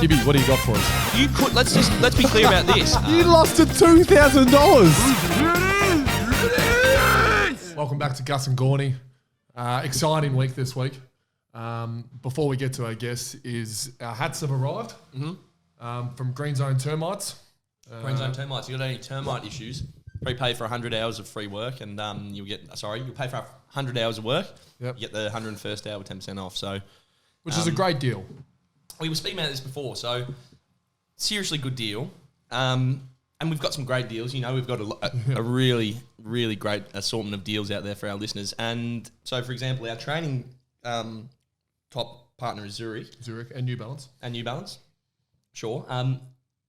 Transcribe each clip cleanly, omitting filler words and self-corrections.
Gibby, what do you got for us? You could let's be clear about this. You lost to $2,000. Welcome back to Gus and Gawny. Exciting week this week. Before we get to our guests, our hats have arrived from Green Zone Termites. Green Zone Termites. You got any termite issues? Prepay for 100 hours of free work, and you'll pay for 100 hours of work. Yep. You get the 101st hour with 10% off. So, which is a great deal. We were speaking about this before, so seriously good deal. And we've got some great deals. You know, we've got a really, really great assortment of deals out there for our listeners. And so, for example, our training top partner is Zurich and New Balance. Sure.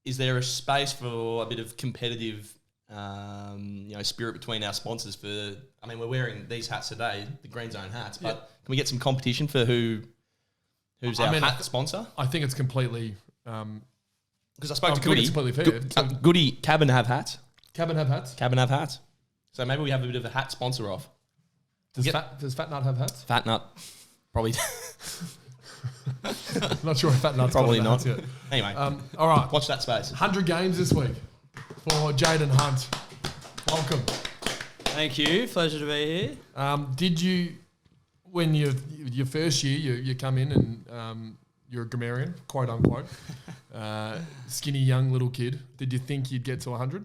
Is there a space for a bit of competitive spirit between our sponsors we're wearing these hats today, the Green Zone hats, but can we get some competition for who's our hat sponsor? I think it's completely... Because I spoke to Goody. It's completely fair. Goody, Cabin have hats. Cabin have hats? Cabin have hats. So maybe we have a bit of a hat sponsor off. Does Fat Nut have hats? Fat Nut, probably. Not sure if Fat Nut's probably got not. hats yet. Anyway, all right. Watch that space. 100 games this week for Jayden Hunt. Welcome. Thank you. Pleasure to be here. Did you, when your first year, you come in and you're a grammarian, quote unquote, skinny young little kid. Did you think you'd get to 100?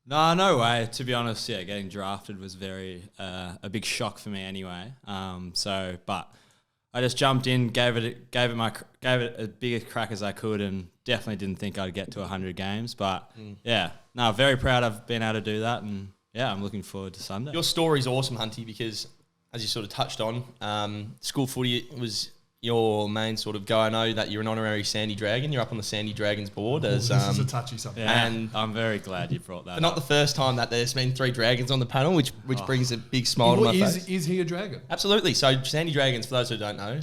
No way. To be honest, getting drafted was very a big shock for me anyway. But I just jumped in, gave it a bigger crack as I could, and definitely didn't think I'd get to 100 games. But very proud I've been able to do that, and I'm looking forward to Sunday. Your story's awesome, Hunty, because as you sort of touched on, school footy was your main sort of go. I know that you're an honorary Sandy Dragon. You're up on the Sandy Dragons board. This is a touchy subject. Yeah, and I'm very glad you brought that up. Not the first time that there's been 3 Dragons on the panel, which brings a big smile to my face. Is he a Dragon? Absolutely. So Sandy Dragons, for those who don't know,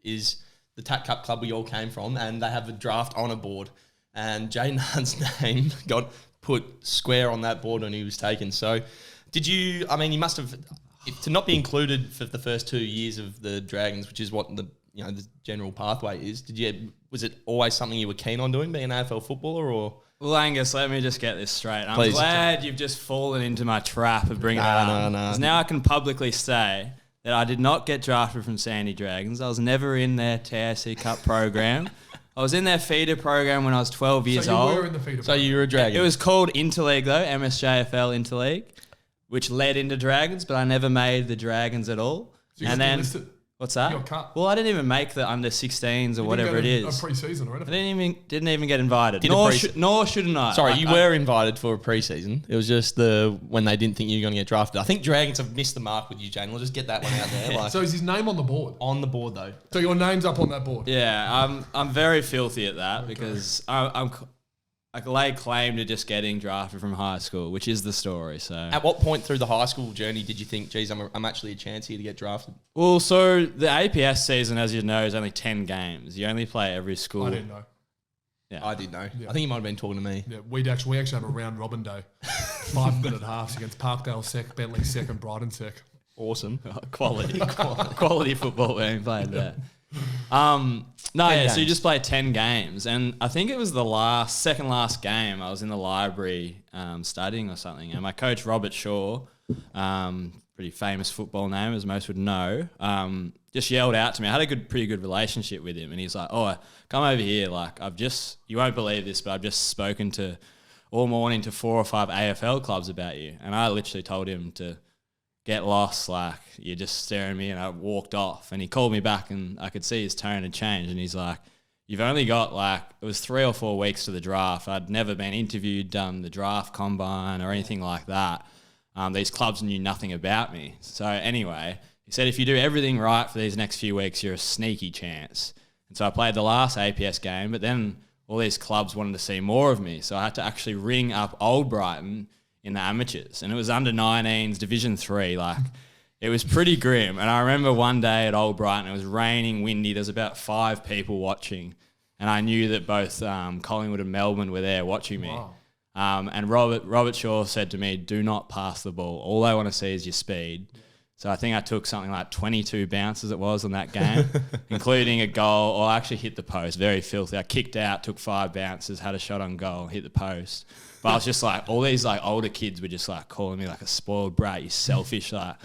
is the TAC Cup club we all came from, and they have a draft honour board. And Jayden Hunt's name got put square on that board when he was taken. So you must have... to not be included for the first 2 years of the Dragons, which is what the general pathway is, was it always something you were keen on doing, being an AFL footballer, or? Well, Angus, let me just get this straight. Please. I'm glad you've just fallen into my trap of bringing it up. No. Now I can publicly say that I did not get drafted from Sandy Dragons. I was never in their TAC Cup program. I was in their feeder program when I was 12 years old. So you were in the feeder program. So you were a Dragon. It was called Interleague though, MSJFL Interleague, which led into Dragons, but I never made the Dragons at all. So you listed. What's that? Your cut. Well, I didn't even make the under 16s or whatever it is. A pre-season or anything. I didn't even get invited. Nor shouldn't I. Sorry, you were invited for a pre-season. It was just when they didn't think you were going to get drafted. I think Dragons have missed the mark with you, Jane. We'll just get that one out there. So is his name on the board? On the board, though. So your name's up on that board? Yeah, I'm very filthy at that because I lay claim to just getting drafted from high school, which is the story. So, at what point through the high school journey did you think, geez, I'm actually a chance here to get drafted? Well, so the APS season, as you know, is only 10 games. You only play every school. I didn't know. Yeah, I did know. Yeah. I think you might have been talking to me. Yeah, we actually have a round robin day, 5-minute halves against Parkdale Sec, Bentley Sec, and Brighton Sec. Awesome, quality football being played there. So you just play 10 games, and I think it was the second last game. I was in the library studying or something, and my coach Robert Shaw, pretty famous football name as most would know, just yelled out to me. I had a pretty good relationship with him, and he's like, "Oh, come over here! Like you won't believe this, but I've just spoken to all morning to 4 or 5 AFL clubs about you," and I literally told him to get lost, like, you're just staring at me, and I walked off, and he called me back, and I could see his tone had changed, and he's like, you've only got it was 3 or 4 weeks to the draft. I'd never been interviewed, done the draft combine or anything like that. These clubs knew nothing about me. So anyway, he said, if you do everything right for these next few weeks, you're a sneaky chance. And so I played the last APS game, but then all these clubs wanted to see more of me, so I had to actually ring up Old Brighton in the amateurs, and it was under 19s, Division 3. It was pretty grim. And I remember one day at Old Brighton, it was raining, windy. There was about 5 people watching, and I knew that both Collingwood and Melbourne were there watching me. Wow. And Robert Shaw said to me, "Do not pass the ball. All I want to see is your speed." So I think I took something like 22 bounces it was on that game, including a goal, or I actually hit the post, very filthy. I kicked out, took 5 bounces, had a shot on goal, hit the post. But I was just like, all these like older kids were just like calling me like a spoiled brat, you selfish, like,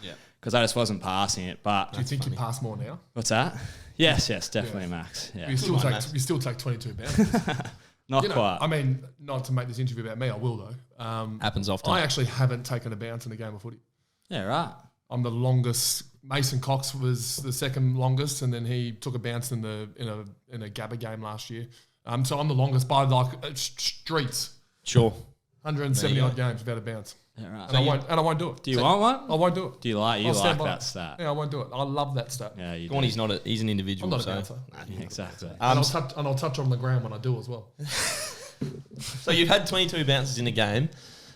because I just wasn't passing it. But do you think you pass more now? What's that? Yes, definitely, Max. Yeah. You still take 22 bounces. Not quite. I mean, not to make this interview about me, I will though. Happens often. I actually haven't taken a bounce in a game of footy. Yeah, right. I'm the longest. Mason Cox was the second longest, and then he took a bounce in a Gabba game last year. So I'm the longest by like streets. Sure. 170 odd games without a bounce. Yeah, right. And I won't do it. Do you want one? I won't do it. Do you like that stat? Yeah, I won't do it. I love that stat. Yeah, you Gawny's he's an individual. I'm not a bouncer. Exactly. And I'll touch on the ground when I do as well. So you've had 22 bounces in a game,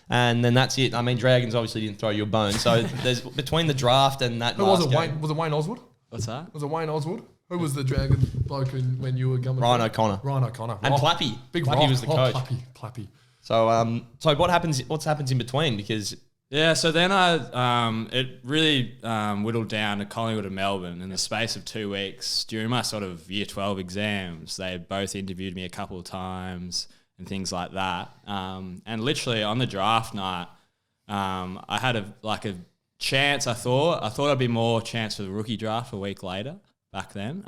and then that's it. I mean, Dragons obviously didn't throw you a bone. So there's between the draft and that. Who was it? Wayne? Was it Wayne Oswood? What's that? Was it Wayne Oswood? Who was the Dragon bloke when you were coming? Ryan O'Connor. Ryan O'Connor. And Plappy. Big Plappy was the coach. Plappy. So so what happens? What happens in between? Because so then it really whittled down to Collingwood and Melbourne in the space of 2 weeks. During my sort of year 12 exams, they both interviewed me a couple of times and things like that. And literally on the draft night, I had a chance. I thought I'd be more chance for the rookie draft a week later back then.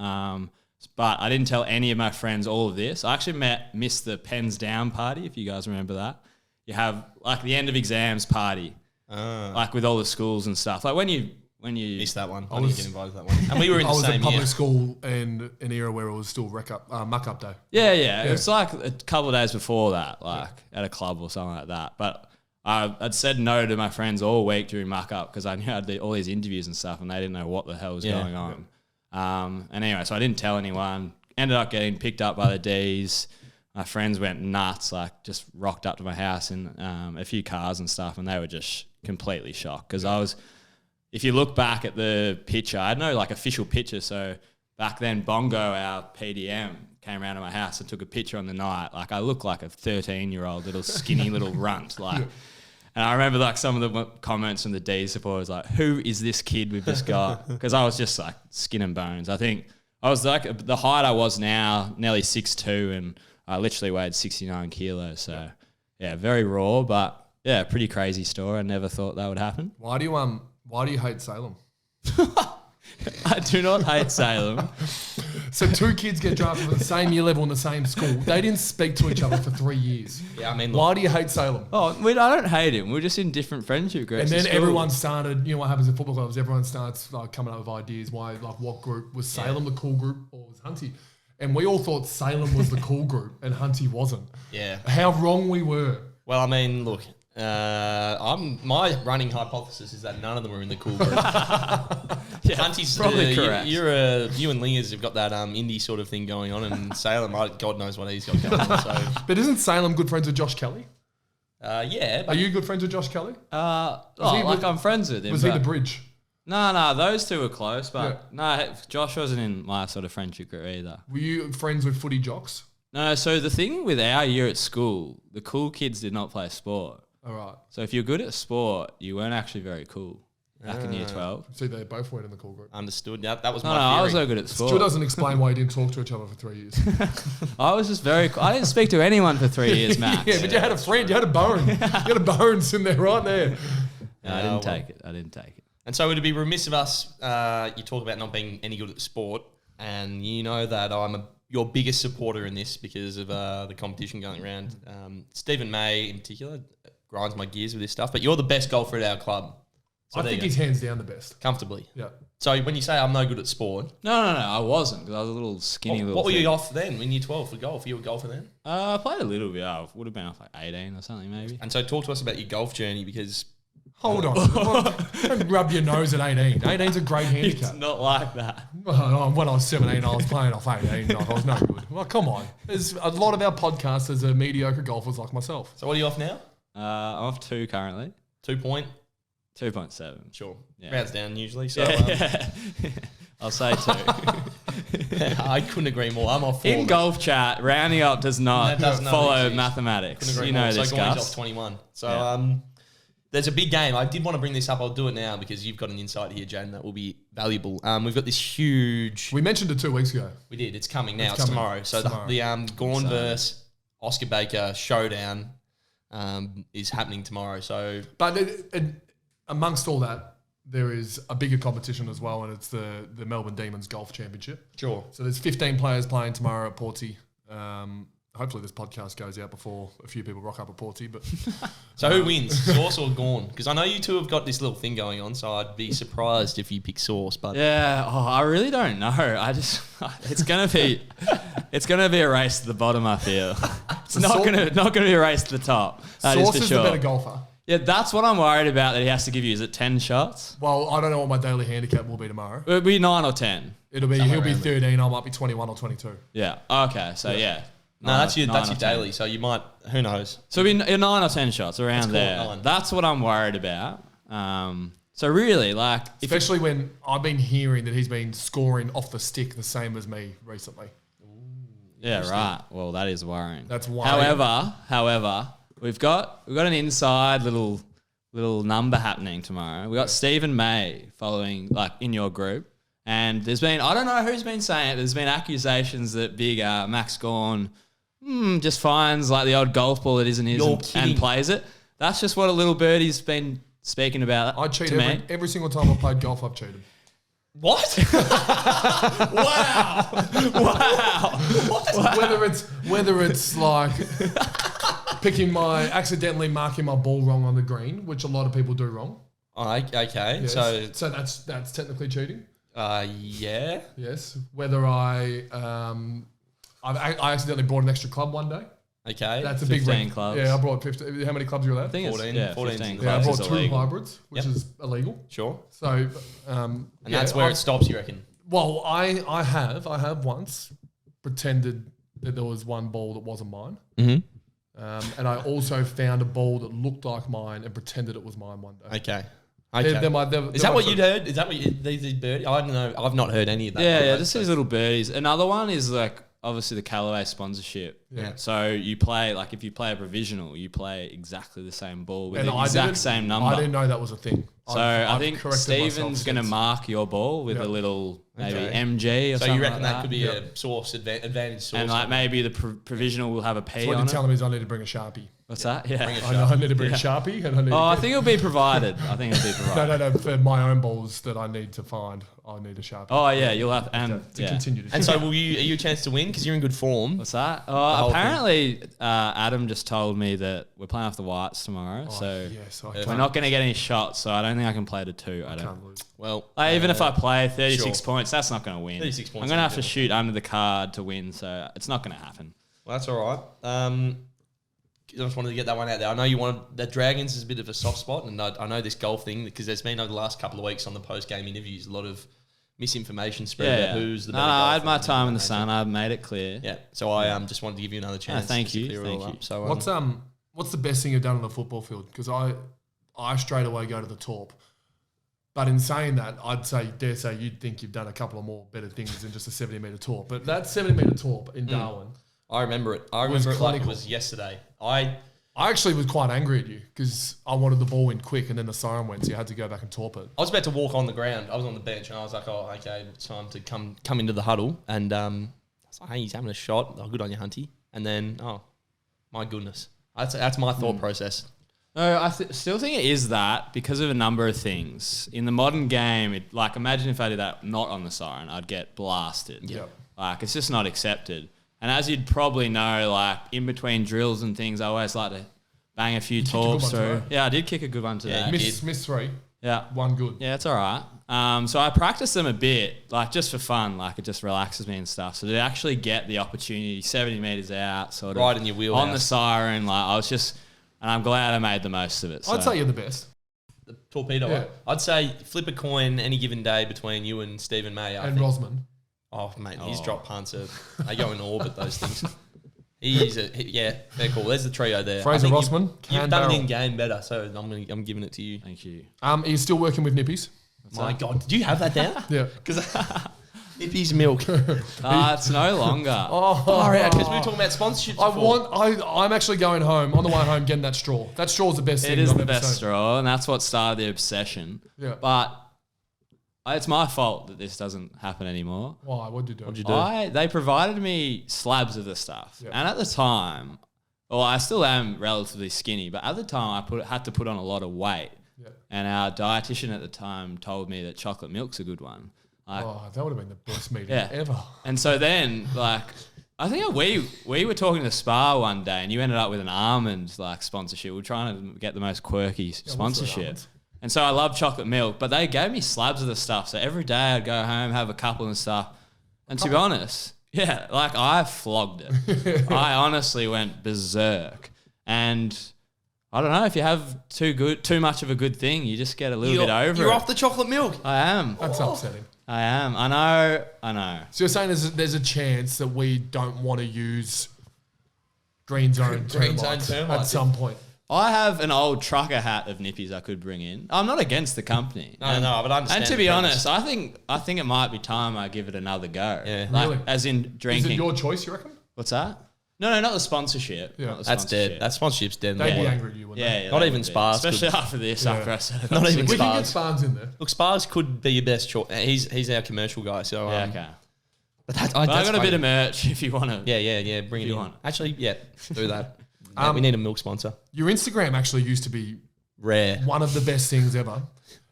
But I didn't tell any of my friends all of this. I actually missed the pens down party, if you guys remember that. You have like the end of exams party, like with all the schools and stuff. Like when you missed that one, I didn't get invited to that one. And we were in the same year. I was in public school and an era where it was still muck up day. Yeah. It was like a couple of days before that, like at a club or something like that. But I'd said no to my friends all week during muck up because I knew I had all these interviews and stuff, and they didn't know what the hell was going on. And anyway, so I didn't tell anyone. Ended up getting picked up by the Ds. My friends went nuts, like just rocked up to my house in a few cars and stuff, and they were just completely shocked because if you look back at the picture, I had no like official picture. So back then, Bongo, our PDM, came around to my house and took a picture on the night. Like I look like a 13-year-old little skinny little runt, like. And I remember like some of the comments from the D supporters like, who is this kid we've just got? Because I was just like skin and bones. I think I was like the height I was now, nearly 6'2", and I literally weighed 69 kilos. So yeah, very raw, but yeah, pretty crazy story. I never thought that would happen. Why do you hate Salem? I do not hate Salem. So 2 kids get drafted at the same year level in the same school. They didn't speak to each other for 3 years. Yeah, I mean, why do you hate Salem? Oh, I don't hate him. We're just in different friendship groups. And then everyone started, you know what happens in football clubs, everyone starts like coming up with ideas why, like what group, was Salem the cool group or was Hunty? And we all thought Salem was the cool group and Hunty wasn't. Yeah. How wrong we were. Well, I mean, look, my running hypothesis is that none of them are in the cool group. Hunty's probably correct. You and Lingers have got that indie sort of thing going on, and Salem, God knows what he's got going on. So. But isn't Salem good friends with Josh Kelly? Yeah. Are you good friends with Josh Kelly? I'm friends with him. Was he the bridge? No, those two were close, but no, Josh wasn't in my sort of friendship group either. Were you friends with footy jocks? No, so the thing with our year at school, the cool kids did not play sport. All right. So if you're good at sport, you weren't actually very cool back in year 12. See, they both weren't in the cool group. Understood. That was my theory. I was so good at sport. Still doesn't explain why you didn't talk to each other for 3 years. I was just I didn't speak to anyone for 3 years, Max. Yeah, but you had a friend. You had a bone. You had a bone sitting there right there. No, I didn't take it. And so it would be remiss of us, you talk about not being any good at sport, and you know that I'm your biggest supporter in this because of the competition going around. Stephen May in particular grinds my gears with this stuff, but you're the best golfer at our club. So I think he's hands down the best. Comfortably. Yeah. So when you say I'm no good at sport... No, I wasn't, because I was a little skinny What were you off then in year 12 for golf? You were a golfer then? I played a little bit. I would have been off like 18 or something maybe. And so talk to us about your golf journey because... Hold on. Don't rub your nose at 18. 18's a great handicap. It's not like that. When I was 17, I was playing off 18. I was no good. Well, come on. There's a lot of our podcasters are mediocre golfers like myself. So what are you off now? I'm off 2 currently. 2.7. Sure. Yeah. Rounds down usually. So I'll say 2. I couldn't agree more. I'm off 4. In golf chat, rounding up does not follow mathematics. You know this, so Gus. Gawny's off 21. So there's a big game. I did want to bring this up. I'll do it now because you've got an insight here, Jayden, that will be valuable. We've got this huge... We mentioned it 2 weeks ago. We did. It's coming now. It's tomorrow. So the Gawny versus Oscar Baker showdown is happening tomorrow. So, But amongst all that, there is a bigger competition as well, and it's the Melbourne Demons Golf Championship. Sure. So there's 15 players playing tomorrow at Porty. Hopefully this podcast goes out before a few people rock up at Porty. But so who wins, Sauce or Gawny? Because I know you two have got this little thing going on, so I'd be surprised if you pick Sauce. But yeah, I really don't know. It's gonna be a race to the bottom. I feel it's not gonna be a race to the top. Sauce is the better golfer. Yeah, that's what I'm worried about. That he has to give you. Is it 10 shots? Well, I don't know what my daily handicap will be tomorrow. It'll be 9 or 10. He'll be 13. I might be 21 or 22. Yeah. Okay. So yeah. No, that's your daily. So you might. Who knows? So it'll be 9 or 10 shots around there. 9. That's what I'm worried about. So really, like, especially when I've been hearing that he's been scoring off the stick the same as me recently. Yeah. Right. Well, that is worrying. That's worrying. However. We've got an inside little number happening tomorrow. We got Stephen May following, like, in your group, and there's been, I don't know who's been saying it, there's been accusations that big Max Gawn just finds like the odd golf ball that isn't his and plays it. That's just what a little birdie's been speaking about. I cheat every single time I've played golf. I've cheated. What? Wow! What? Whether it's like accidentally marking my ball wrong on the green, which a lot of people do wrong. Oh, okay. Yes. So that's technically cheating. Yeah. Yes. Whether I accidentally bought an extra club one day. Okay. That's a big 15 clubs. Yeah, I brought 15. How many clubs are you allowed? I think 14. it's 14 15 Yeah, I clubs brought is 2 illegal. hybrids, which is illegal. Sure. So, And that's where it stops, you reckon? Well, I have once pretended that there was one ball that wasn't mine. Mm-hmm. And I also found a ball that looked like mine and pretended it was mine one day. Okay. Is that what you'd heard? Is that what these birdies? I don't know. I've not heard any of that. Yeah, just these little birdies. Another one is like obviously the Callaway sponsorship. Yeah. So you play, like if you play a provisional, you play exactly the same ball with And the exact same number. I didn't know that was a thing. So I think Stephen's going to mark your ball with a little maybe MG or something. So you reckon like that could be a source advantage source? And like maybe the provisional will have a P So what on you're it. telling me is I need to bring a Sharpie. What's that? Yeah. I need to bring a Sharpie. And I think it'll be provided. No. For my own balls that I need to find, I need a Sharpie. Oh yeah, you'll have to continue to. And so, are you a chance to win because you're in good form? What's that? Apparently, Adam just told me that we're playing off the whites tomorrow, so we're not going to get any shots. So I don't think I can play to 2. I don't. Lose. Well, even if I play 36 points, that's not going to win. 36 points. I'm going to have to shoot under the card to win, so it's not going to happen. Well, that's all right. I just wanted to get that one out there. I know you wanted that Dragons is a bit of a soft spot, and I know this golf thing because there's been over the last couple of weeks on the post-game interviews a lot of misinformation spread about who's the better golfer. I had my time in the sun. I made it clear. Yeah, so I just wanted to give you another chance. Thank you. So what's the best thing you've done on the football field? Because I straight away go to the top. But in saying that, dare say you'd think you've done a couple of more better things than just a 70-metre torp. But that 70-metre torp in Darwin. I remember it. I remember it like it was yesterday. I actually was quite angry at you because I wanted the ball in quick and then the siren went, so you had to go back and torp it. I was about to walk on the ground. I was on the bench and I was like, oh, okay, it's time to come into the huddle. And I was like, hey, he's having a shot. Oh, good on you, Hunty. And then, oh, my goodness. That's my thought process. No, I still think it is that because of a number of things. In the modern game, imagine if I did that not on the siren, I'd get blasted. Yep. It's just not accepted. And as you'd probably know, in between drills and things, I always like to bang a few torps through. Yeah, I did kick a good one today. Missed 3. Yeah. 1 good. Yeah, it's all right. So I practice them a bit, just for fun. It just relaxes me and stuff. So to actually get the opportunity, 70 metres out, sort of. Right in your wheelhouse. On the siren, I was just... And I'm glad I made the most of it. So. I'd say you're the best. The torpedo one. I'd say flip a coin any given day between you and Stephen May. I think. Rosman. Oh, mate, his drop punts they go in orbit, those things. They're cool. There's the trio there. Fraser Rossman. You've done it in game better, so I'm giving it to you. Thank you. Are you still working with Nippies? My God, did you have that down? Yeah. Because Nippies milk. It's no longer. Because we were talking about sponsorships before. I'm actually going home, on the way home, getting that straw. That straw's the best thing It is I've the ever best seen. straw, and that's what started the obsession. Yeah. But it's my fault that this doesn't happen anymore. Why? What'd you do? What'd you do? They provided me slabs of the stuff. Yeah. And at the time, well, I still am relatively skinny, but at the time I had to put on a lot of weight. Yeah. And our dietitian at the time told me that chocolate milk's a good one. That would have been the best meeting Yeah. ever. And so then, I think we were talking to Spa one day, and you ended up with an almond sponsorship. We were trying to get the most quirky sponsorship. almonds? And so I love chocolate milk, but they gave me slabs of the stuff. So every day I'd go home, have a couple and stuff. And to be honest, I flogged it. I honestly went berserk. And I don't know, if you have too much of a good thing, you just get a little bit over it. You're off the chocolate milk. I am. That's upsetting. I am. I know. So you're saying there's a chance that we don't want to use green zone termites at some point. I have an old trucker hat of Nippies I could bring in. I'm not against the company. No, but I understand. And to be honest, I think it might be time I give it another go. Yeah. Really? As in drinking. Is it your choice, you reckon? What's that? No, not the sponsorship. Yeah. Not the That's sponsorship. dead. That sponsorship's dead. They'd be angry at you, wouldn't they? Yeah, Not they even would be. Sparks Especially could- after this, Yeah. after I said it. Not even We can get Spars. Sparns in there. Look, Spars could be your best choice. He's our commercial guy. So Yeah, okay. But But I got a bit of merch if you want to. Yeah. Bring it you in. want. Actually, yeah, do that. We need a milk sponsor. Your Instagram actually used to be Rare. one of the best things ever.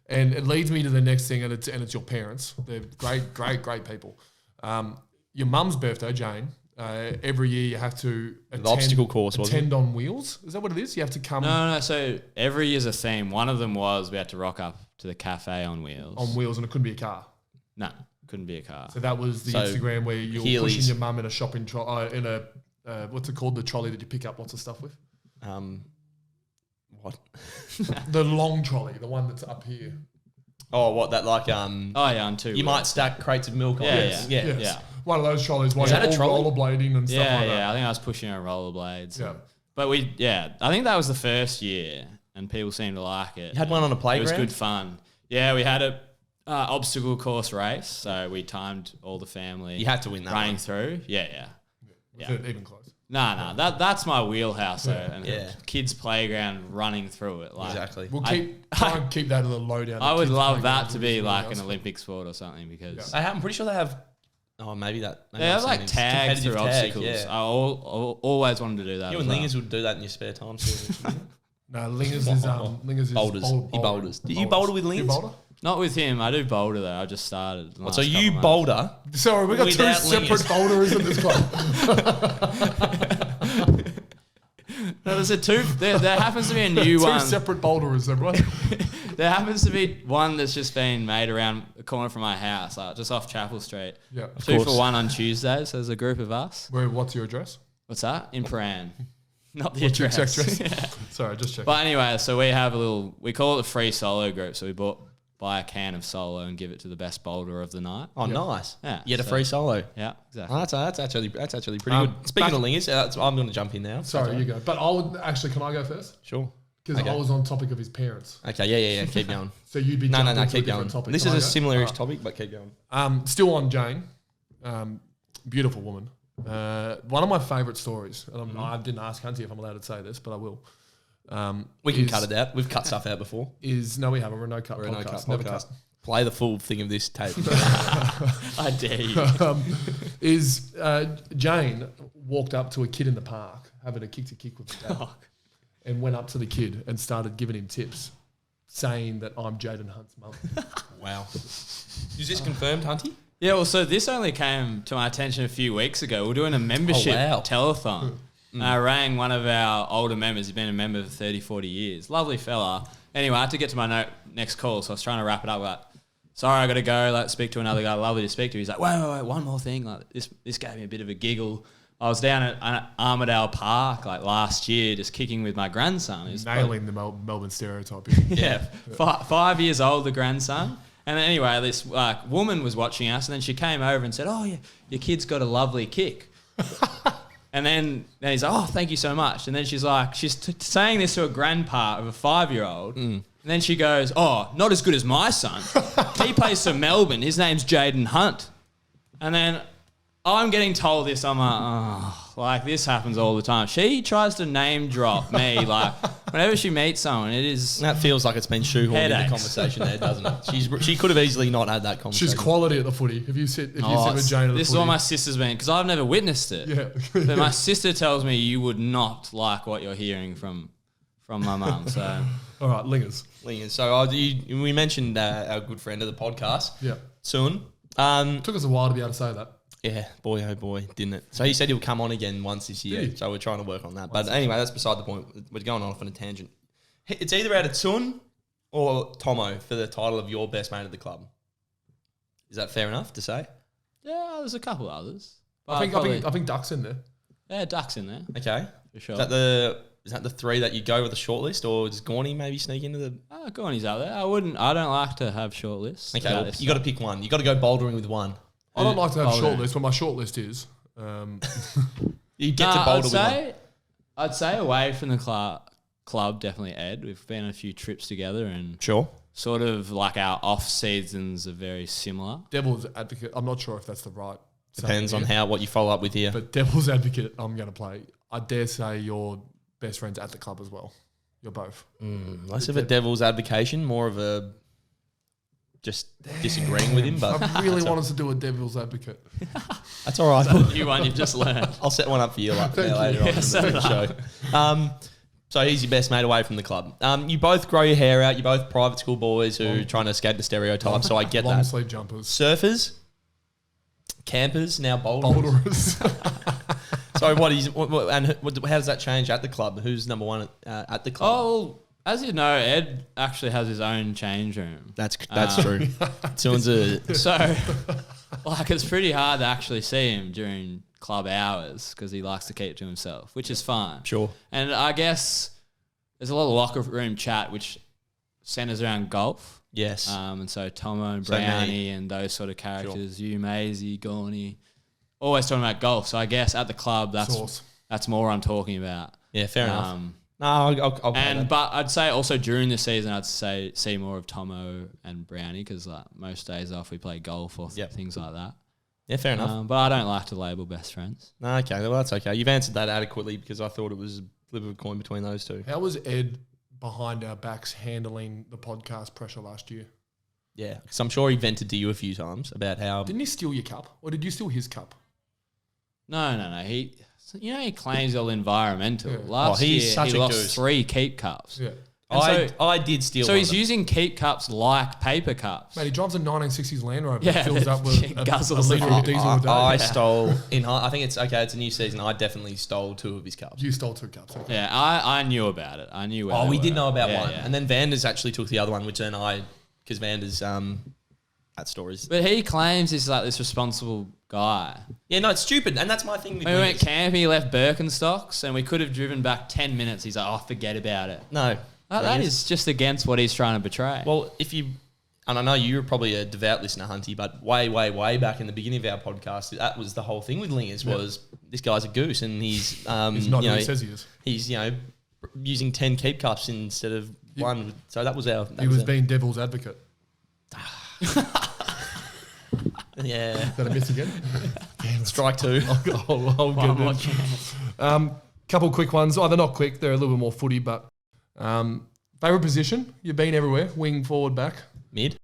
And it leads me to the next thing, and it's your parents. They're great people. Your mum's birthday, Jane, every year you have to attend, The obstacle course, wasn't attend on wheels. Is that what it is? You have to come No. So every year's a theme. One of them was we had to rock up to the cafe on wheels. on wheels, and it couldn't be a car. No, couldn't be a car. So that was the So, Instagram where you're Heelys. pushing your mum in a shopping in a what's it called? The trolley that you pick up lots of stuff with. What? The long trolley, the one that's up here. Oh, what that like? Oh yeah, on two. You might stack crates of milk on Yeah, it. yeah. Yeah. Yeah. One of those trolleys while Is that you're a trolley? all rollerblading and stuff like that. I think I was pushing on rollerblades. Yeah. But I think that was the first year, and people seemed to like it. You had one on a It playground. was good fun. Yeah, we had a obstacle course race, so we timed all the family. You had to win that running one. through. Yeah. Was it even close? No, that's my wheelhouse. Though, and Yeah. kids' playground running through it. Like, Exactly. We'll try and keep that a little low down. I would Kids love playing that games to with be something like else. an Olympic sport or something because I'm pretty sure they have. Oh, maybe that. Maybe they have I've like seen it. tags through Competitive tag, obstacles. yeah. I always wanted to do that. You as and well. Lingers would do that in your spare time. So. No, Lingers is Boulders. He boulders. Do you boulder with You Lingers? boulder? Not with him. I do boulder though. I just started. the So last couple you months. boulder. Sorry, we got two Without separate Lingers. boulders in this club. No, there's there happens to be a new Two one. separate boulders, everyone. There happens to be one that's just been made around the corner from my house, like just off Chapel Street. Yeah. Two course. for one on Tuesdays. So there's a group of us. What's your address? What's that? In Paran. Not the What's your address. exact address? Yeah. Sorry, just checking. But anyway, so we have we call it the free solo group. So we buy a can of solo and give it to the best boulder of the night. Oh, nice. Yeah, You had a so- free solo. Yeah, exactly. Oh, that's actually pretty good. Speaking of Lingers, I'm going to jump in now. Sorry, you go. But I would actually, can I go first? Sure. Because Okay. I was on topic of his parents. Okay, yeah. Keep going. So you'd be No, jumping to a keep going. different topic. This Can is I a go? similar-ish Alright. topic, but keep going. Still on Jane. Beautiful woman. One of my favourite stories, and I didn't ask Hunty if I'm allowed to say this, but I will. We can cut it out. We've cut stuff out before. No, we haven't. We're a no cut We're a podcast. no-cut Never podcast. cut. Play the full thing of this tape. I dare you. Jane walked up to a kid in the park having a kick with the dad, and went up to the kid and started giving him tips, saying that I'm Jayden Hunt's mum. Wow. Is this confirmed, Hunty? Yeah, well, so this only came to my attention a few weeks ago. We're doing a membership telethon. And I rang one of our older members. He's been a member for 30, 40 years. Lovely fella. Anyway, I had to get to my next call, so I was trying to wrap it up. Like, sorry, I got to go. Like, speak to another guy. Lovely to speak to. He's like, wait, one more thing. Like, this gave me a bit of a giggle. I was down at Armadale Park like last year, just kicking with my grandson. He was Nailing the Melbourne stereotype. yeah, 5 years old, the grandson. And then anyway, this woman was watching us, and then she came over and said, "Oh, yeah, your kid's got a lovely kick." And then he's like, "Oh, thank you so much." And then she's like, saying this to a grandpa of a 5-year-old. And then she goes, "Oh, not as good as my son. He plays for Melbourne. His name's Jayden Hunt." And then I'm getting told this. I'm like, oh, like this happens all the time. She tries to name drop me. Like whenever she meets someone, it is. That feels like it's been shoehorned in the Headaches. conversation there, doesn't it? She could have easily not had that conversation. She's quality at the footy. If you sit with Jane at the this is footy. what my sister's been, because I've never witnessed it. Yeah. But my sister tells me you would not like what you're hearing from my mum. So All right, Lingers. So we mentioned our good friend of the podcast, Yeah. Soon. Took us a while to be able to say that. Yeah, boy, oh boy, didn't it? So he said he'll come on again once this year. Did he? So we're trying to work on that. But anyway, that's beside the point. We're going off on a tangent. It's either out of Tsun or Tomo for the title of your best mate at the club. Is that fair enough to say? yeah, there's a couple others. But I think Duck's in there. yeah, Duck's in there Okay. for sure. Is that the three that you go with the shortlist, or does Gawny maybe sneak into the? Gawny's out there. I don't like to have short lists. Okay, well, you got to pick one. You got to go bouldering with one. I don't like to have a Oh, short no. list, but my short list is You get to boulder with one. I'd say away from the club, definitely Ed. We've been on a few trips together and Sure. sort of like our off seasons are very similar. Devil's Advocate. I'm not sure if that's the right. Depends on saying what you follow up with here. But Devil's Advocate, I'm going to play. I dare say you're best friends at the club as well. You're both. Less of a devil's advocation, more of a just disagreeing with him. But I really want us to do a Devil's Advocate. that's all right. New one you've just learned. I'll set one up for you later on in Yeah, set it the show. So he's your best mate away from the club. You both grow your hair out. You're both private school boys who are trying to escape the stereotype. So I get Long that. sleeve jumpers. Surfers, campers, now boulders. Boulderers. So how does that change at the club? Who's number one at the club? Oh, as you know, Ed actually has his own change room. That's true. Someone's So, like, it's pretty hard to actually see him during club hours because he likes to keep to himself, which is fine. sure. And I guess there's a lot of locker room chat which centers around golf. Yes. And so Tomo and So me. Brownie and those sort of characters, you, Maisie, Gawny, always talking about golf. So I guess at the club, Sauce. that's more I'm talking about. Yeah, fair enough. No, I'll But I'd say also during the season, I'd say see more of Tomo and Brownie because like most days off we play golf or things like that. yeah, fair enough. But I don't like to label best friends. No, okay, well that's okay. You've answered that adequately because I thought it was a flip of a coin between those two. How was Ed behind our backs handling the podcast pressure last year? Yeah, because I'm sure he vented to you a few times about how. Didn't he steal your cup? Or did you steal his cup? No. He claims all environmental. Yeah. Last he's year such he a lost goose. 3 keep cups. Yeah. I did steal. So one he's of them. using keep cups like paper cups. Mate, he drives a 1960s Land Rover. Yeah, Fills up with it a guzzles litre it. of diesel a day. I stole I think it's okay. It's a new season. I definitely stole 2 of his cups. You stole 2 cups. Okay. Yeah, I knew about it. I knew where Oh, they we were. did know about Yeah, one, yeah. and then Vanders actually took the other one, which then because Vanders that stories. But he claims he's like this responsible guy. Yeah, no, it's stupid, and that's my thing. With When we went Wingers. camping, he left Birkenstocks, and we could have driven back 10 minutes. He's like, oh, forget about it. No, That Wingers. is just against what he's trying to betray. Well, and I know you're probably a devout listener, Hunty, but way back in the beginning of our podcast, that was the whole thing with Lingers was this guy's a goose, and he's He's not who he says he is. He's using 10 keep cups instead of one. So that was our. He was being Devil's Advocate. Yeah. Is that a miss again? Strike 2. I'll get it. Couple quick ones. Oh, they're not quick. They're a little bit more footy, but favourite position? You've been everywhere. Wing, forward, back. Mid.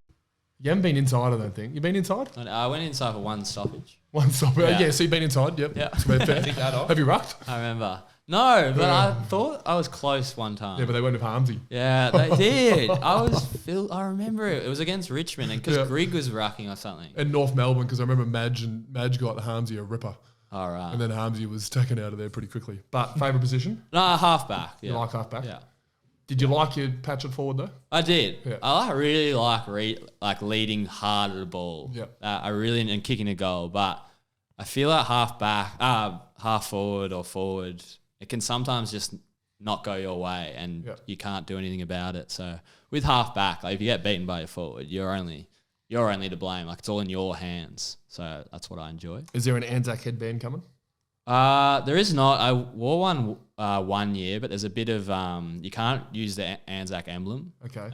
You haven't been inside, I don't think. You've been inside? And I went inside for one stoppage. One stop. Yeah. Yeah, so you've been inside. Yep. Yeah. That's fair. Tick that off. Have you rucked? I remember. No, but I thought I was close one time. Yeah, but they went with Harmsy. Yeah, they did. I remember it. It was against Richmond, and because Yeah. Greg was rucking or something. And North Melbourne, because I remember Madge got Harmsy a ripper. All right. And then Harmsy was taken out of there pretty quickly. But favourite position? No, half back. Yeah. You like half back? Yeah. Did you like your patch it forward though? I did. Yeah. I really like leading hard at the ball. Yeah. I really and kicking a goal, but I feel like half back, half forward or forward, it can sometimes just not go your way, and you can't do anything about it. So with half back, like if you get beaten by your forward, you're only to blame. Like it's all in your hands. So that's what I enjoy. Is there an Anzac headband coming? There is not. I wore one year, but there's a bit of you can't use the Anzac emblem. Okay.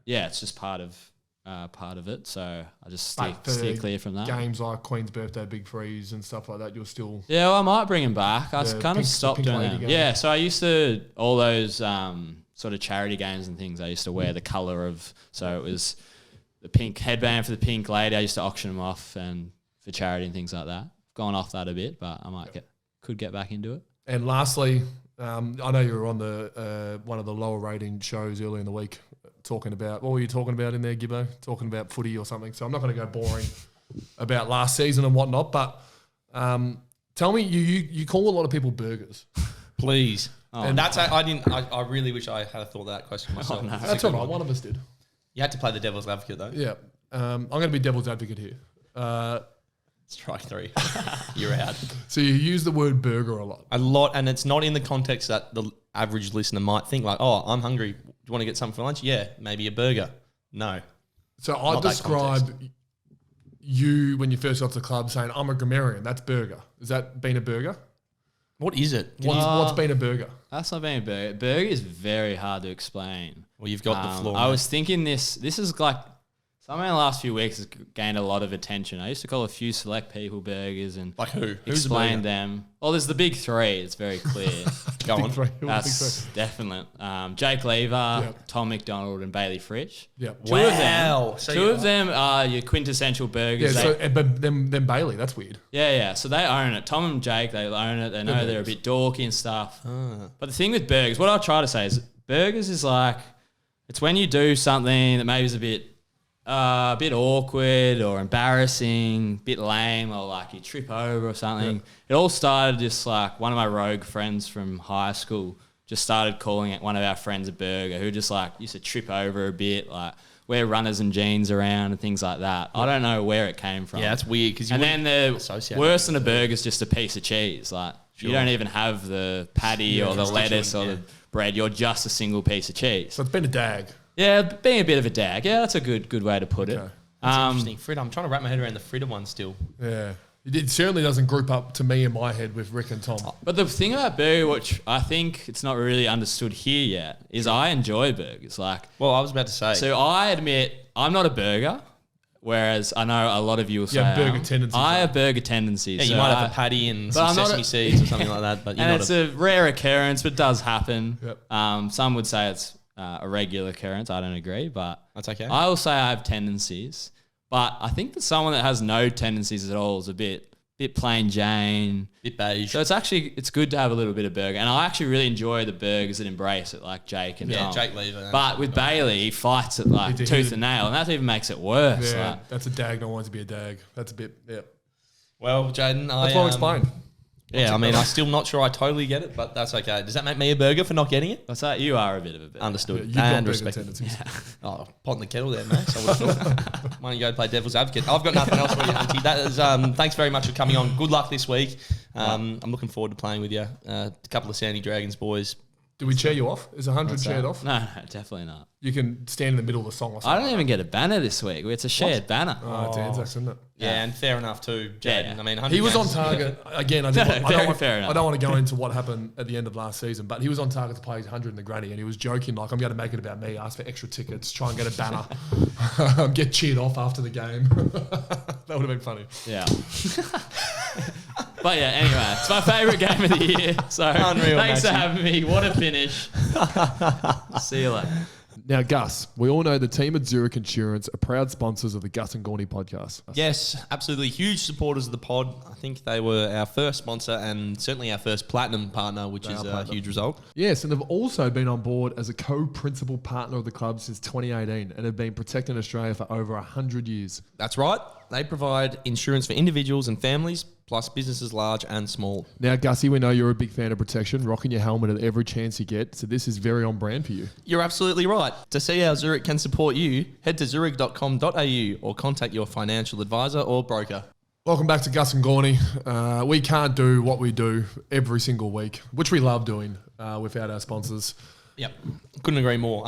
Yeah, it's just part of part of it. So I just But for steer clear from that. Games like Queen's Birthday, Big Freeze and stuff like that, you're still... Yeah, well, I might bring him back. I kind of stopped Pink doing Lady that. games. Yeah, so I used to, all those sort of charity games and things, I used to wear the colour of, so it was the pink headband for the Pink Lady. I used to auction them off and for charity and things like that. Gone off that a bit, but I could get back into it. And lastly, I know you were on the one of the lower rating shows earlier in the week talking about, what were you talking about in there, Gibbo? Talking about footy or something. So I'm not going to go boring about last season and whatnot, but tell me, you call a lot of people burgers. Please. Oh, and that's I really wish I had thought of that question myself. no. That's all right. One of us did. You had to play the devil's advocate though. Yeah. I'm going to be devil's advocate here. Strike 3. You're out. So you use the word burger a lot. A lot, and it's not in the context that the average listener might think like, oh, I'm hungry. Do you want to get something for lunch? Yeah, maybe a burger. No. So I Not that describe you when you first got to the club saying, I'm a grammarian. That's burger. Has that been a burger? What is it? What's been a burger? That's not being a burger. Burger is very hard to explain. Well, you've got the floor. I was thinking this is like, something in the last few weeks has gained a lot of attention. I used to call a few select people burgers and Like who? Who's explain them. Well, there's the big three. It's very clear. Go on. Big three. That's definite. Jake Lever, Yep. Tom McDonald, and Bailey Fritsch. Yep. Wow. Two of them are your quintessential Yeah, burgers. but then Bailey, that's weird. Yeah. So they own it. Tom and Jake, they own it. They know they're a bit dorky and stuff. But the thing with burgers, what I'll try to say is burgers is like, it's when you do something that maybe is a bit awkward or embarrassing, bit lame, or like you trip over or something. It all started just like one of my rogue friends from high school just started calling it one of our friends a burger, who just like used to trip over a bit, like wear runners and jeans around and things like that. I don't know where it came from. Yeah, that's weird. Because And then the associate worse than a burger is just a piece of cheese. Like you don't even have the patty or the lettuce or the bread. You're just a single piece of cheese. So it's been a dag. Yeah, being a bit of a dag. Yeah, that's a good way to put it. That's interesting. Fritter. I'm trying to wrap my head around the fritter one still. Yeah. It certainly doesn't group up to me in my head with Rick and Tom. But the thing about burger, which I think it's not really understood here yet, is I enjoy burgers. Like, Well, I was about to say. so I admit I'm not a burger, whereas I know a lot of you will say have burger I am. tendencies, I though. have burger tendencies. yeah, you So might have a patty and but some I'm not sesame a- seeds or something like that, but you're and not it's a rare occurrence, but it does happen. Yep. Some would say it's a regular occurrence. I don't agree, but That's okay. I will say I have tendencies. But I think that someone that has no tendencies at all is a bit plain Jane. bit beige. So it's good to have a little bit of burger. And I actually really enjoy the burgers that embrace it, like Jake and Tom. Jake Lever. But with Bailey, he fights it like tooth and nail, and that even makes it worse. Yeah, Like, that's a dag. Not wanting to be a dag. That's a bit, yeah. Well, Jayden, That's what I'm explaining. Yeah, I mean, I'm still not sure I totally get it, but that's okay. Does that make me a burger for not getting it? what's that? You are a bit of a burger. Understood. You've got And burger respect. tendencies. Oh, pot in the kettle there, Max. I would have thought. Why don't you go play devil's advocate? I've got nothing else for you, Hunty. That is, thanks very much for coming on. Good luck this week. I'm looking forward to playing with you. A couple of Sandy Dragons boys. Do we cheer you off? Is 100 What's cheered that? off? No, you not. You can stand in the middle of the song or I something. don't even get a banner this week. It's a shared banner. Oh, it's Anzac, isn't it? Yeah, and fair enough too, Jayden. Yeah. I mean, 100 He was on games- target. Again, I Very don't fair enough. want to go into what happened at the end of last season, but he was on target to play 100 in the granny, and he was joking like, I'm going to make it about me, ask for extra tickets, try and get a banner, get cheered off after the game. That would have been funny. Yeah. But yeah, anyway, it's my favourite game of the year. So Unreal, thanks for Maxie. having me. What a finish. See you later. Now, Gus, we all know the team at Zurich Insurance are proud sponsors of the Gus and Gawny podcast. Yes, absolutely. Huge supporters of the pod. I think they were our first sponsor and certainly our first platinum partner, which is a huge result. Yes, and they've also been on board as a co-principal partner of the club since 2018 and have been protecting Australia for over 100 years. That's right. They provide insurance for individuals and families, plus businesses large and small. Now, Gussie, we know you're a big fan of protection, rocking your helmet at every chance you get, so this is very on brand for you. You're absolutely right. To see how Zurich can support you, head to zurich.com.au or contact your financial advisor or broker. Welcome back to Gus and Gawny. We can't do what we do every single week, which we love doing without our sponsors. Yep. Couldn't agree more.